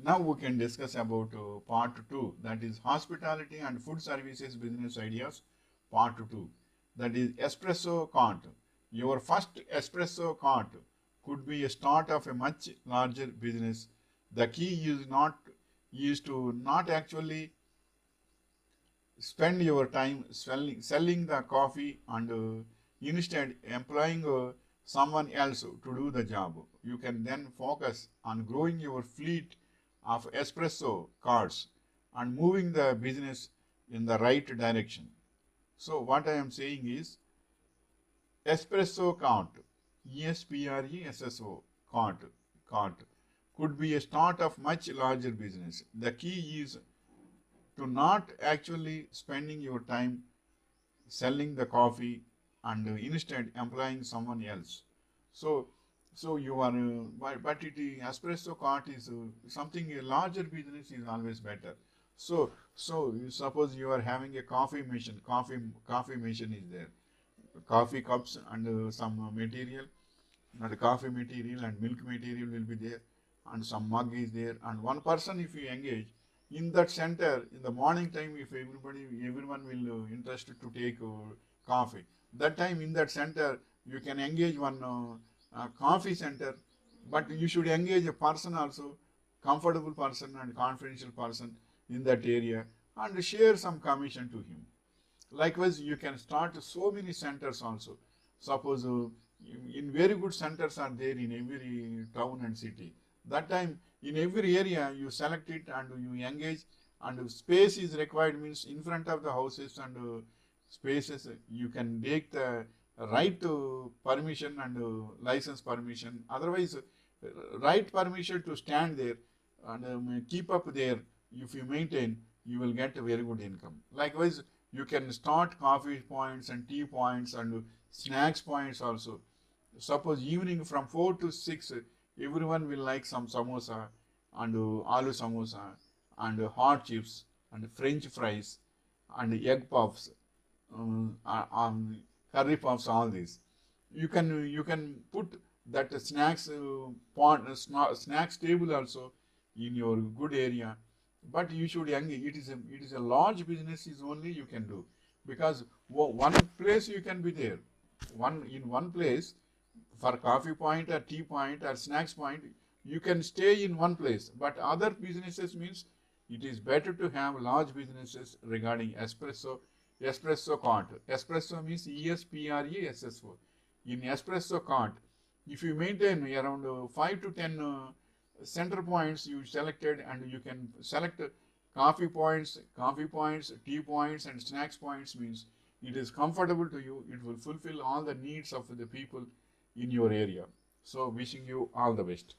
Now we can discuss about part 2, that is hospitality and food services business ideas, part 2. That is Espresso Cart. Your first Espresso Cart could be a start of a much larger business. The key is to not actually spend your time selling the coffee and instead employing someone else to do the job. You can then focus on growing your fleet of espresso carts and moving the business in the right direction. So what I am saying is espresso cart, ESPRESSO cart could be a start of much larger business. The key is to not actually spending your time selling the coffee and instead employing someone else. So, so you are, but espresso cart is something a larger business is always better. So suppose you are having a coffee machine is there, coffee cups and some material, not coffee material and milk material will be there, and some mug is there, and one person if you engage in that center in the morning time, if everyone will interested to take coffee, that time in that center you can engage one coffee center, but you should engage a person also, comfortable person and confidential person in that area, and share some commission to him. Likewise, you can start so many centers also. Suppose in very good centers are there in every town and city. That time in every area you select it and you engage, and space is required means in front of the houses and spaces you can take the right to permission and license permission. Otherwise, right permission to stand there and keep up there. If you maintain, you will get a very good income. Likewise, you can start coffee points and tea points and snacks points also. Suppose evening from 4 to 6, everyone will like some samosa and aloo samosa and hot chips and French fries and egg puffs, curry puffs, all these. You can put that snacks table also in your good area, but you should engage. It is a large business is only you can do, because one place you can be there, one place for coffee point or tea point or snacks point, you can stay in one place. But other businesses means it is better to have large businesses regarding espresso cart. Espresso means ESPRESSO. In espresso cart, if you maintain around 5 to 10 center points you selected, and you can select coffee points, tea points and snacks points, means it is comfortable to you. It will fulfill all the needs of the people in your area. So wishing you all the best.